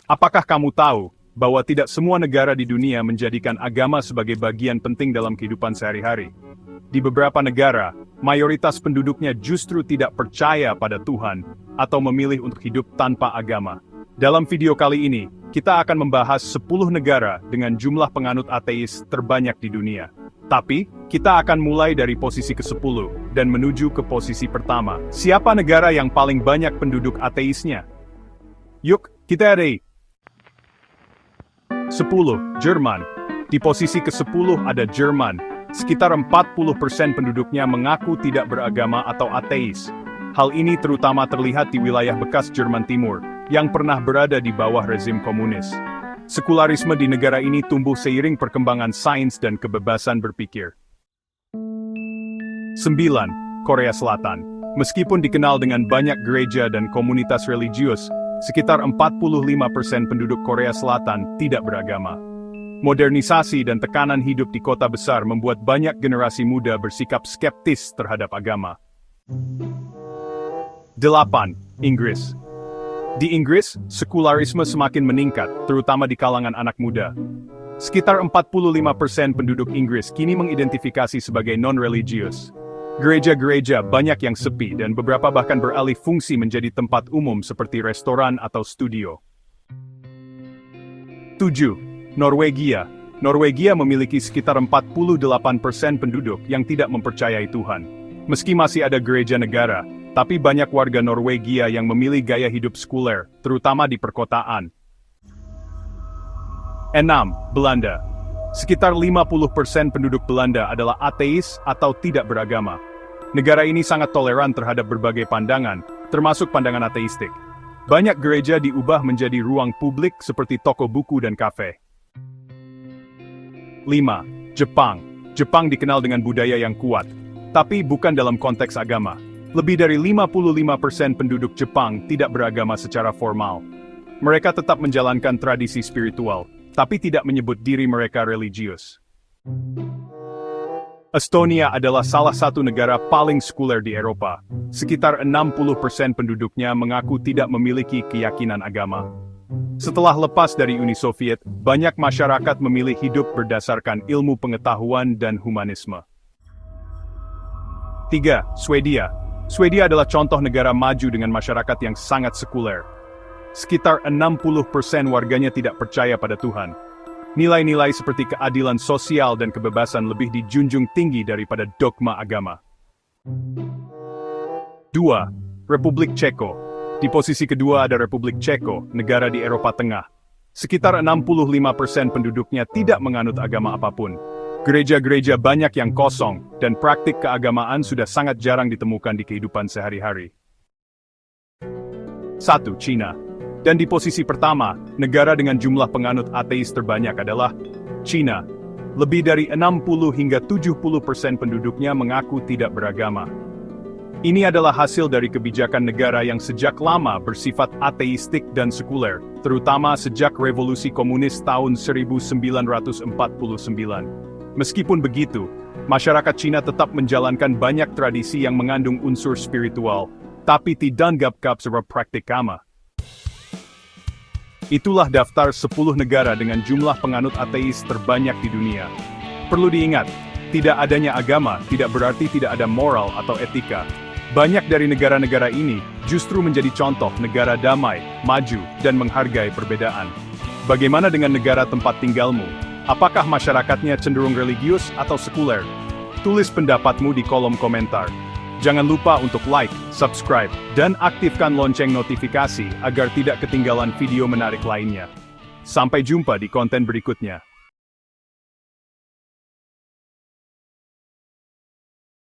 Apakah kamu tahu bahwa tidak semua negara di dunia menjadikan agama sebagai bagian penting dalam kehidupan sehari-hari? Di beberapa negara, mayoritas penduduknya justru tidak percaya pada Tuhan atau memilih untuk hidup tanpa agama. Dalam video kali ini, kita akan membahas 10 negara dengan jumlah penganut ateis terbanyak di dunia. Tapi, kita akan mulai dari posisi ke-10 dan menuju ke posisi pertama. Siapa negara yang paling banyak penduduk ateisnya? Yuk, kita lihat. 10. Jerman. Di posisi ke-10 ada Jerman. Sekitar 40% penduduknya mengaku tidak beragama atau ateis. Hal ini terutama terlihat di wilayah bekas Jerman Timur, yang pernah berada di bawah rezim komunis. Sekularisme di negara ini tumbuh seiring perkembangan sains dan kebebasan berpikir. 9. Korea Selatan. Meskipun dikenal dengan banyak gereja dan komunitas religius, sekitar 45% penduduk Korea Selatan tidak beragama. Modernisasi dan tekanan hidup di kota besar membuat banyak generasi muda bersikap skeptis terhadap agama. 8. Inggris. Di Inggris, sekularisme semakin meningkat, terutama di kalangan anak muda. Sekitar 45% penduduk Inggris kini mengidentifikasi sebagai non-religius. Gereja-gereja banyak yang sepi dan beberapa bahkan beralih fungsi menjadi tempat umum seperti restoran atau studio. 7. Norwegia. Norwegia memiliki sekitar 48% penduduk yang tidak mempercayai Tuhan. Meski masih ada gereja negara, tapi banyak warga Norwegia yang memilih gaya hidup sekuler, terutama di perkotaan. 6. Belanda. Sekitar 50% penduduk Belanda adalah ateis atau tidak beragama. Negara ini sangat toleran terhadap berbagai pandangan, termasuk pandangan ateistik. Banyak gereja diubah menjadi ruang publik seperti toko buku dan kafe. 5. Jepang. Jepang dikenal dengan budaya yang kuat, tapi bukan dalam konteks agama. Lebih dari 55% penduduk Jepang tidak beragama secara formal. Mereka tetap menjalankan tradisi spiritual, tapi tidak menyebut diri mereka religius. Estonia adalah salah satu negara paling sekuler di Eropa. Sekitar 60% penduduknya mengaku tidak memiliki keyakinan agama. Setelah lepas dari Uni Soviet, banyak masyarakat memilih hidup berdasarkan ilmu pengetahuan dan humanisme. 3. Swedia. Swedia adalah contoh negara maju dengan masyarakat yang sangat sekuler. Sekitar 60% warganya tidak percaya pada Tuhan. Nilai-nilai seperti keadilan sosial dan kebebasan lebih dijunjung tinggi daripada dogma agama. 2. Republik Ceko. Di posisi kedua ada Republik Ceko, negara di Eropa Tengah. Sekitar 65% penduduknya tidak menganut agama apapun. Gereja-gereja banyak yang kosong, dan praktik keagamaan sudah sangat jarang ditemukan di kehidupan sehari-hari. 1. Cina. Dan di posisi pertama, negara dengan jumlah penganut ateis terbanyak adalah Cina. Lebih dari 60 hingga 70% penduduknya mengaku tidak beragama. Ini adalah hasil dari kebijakan negara yang sejak lama bersifat ateistik dan sekuler, terutama sejak revolusi komunis tahun 1949. Meskipun begitu, masyarakat Cina tetap menjalankan banyak tradisi yang mengandung unsur spiritual, tapi tidak dianggap sebagai praktik agama. Itulah daftar 10 negara dengan jumlah penganut ateis terbanyak di dunia. Perlu diingat, tidak adanya agama tidak berarti tidak ada moral atau etika. Banyak dari negara-negara ini justru menjadi contoh negara damai, maju, dan menghargai perbedaan. Bagaimana dengan negara tempat tinggalmu? Apakah masyarakatnya cenderung religius atau sekuler? Tulis pendapatmu di kolom komentar. Jangan lupa untuk like, subscribe, dan aktifkan lonceng notifikasi agar tidak ketinggalan video menarik lainnya. Sampai jumpa di konten berikutnya.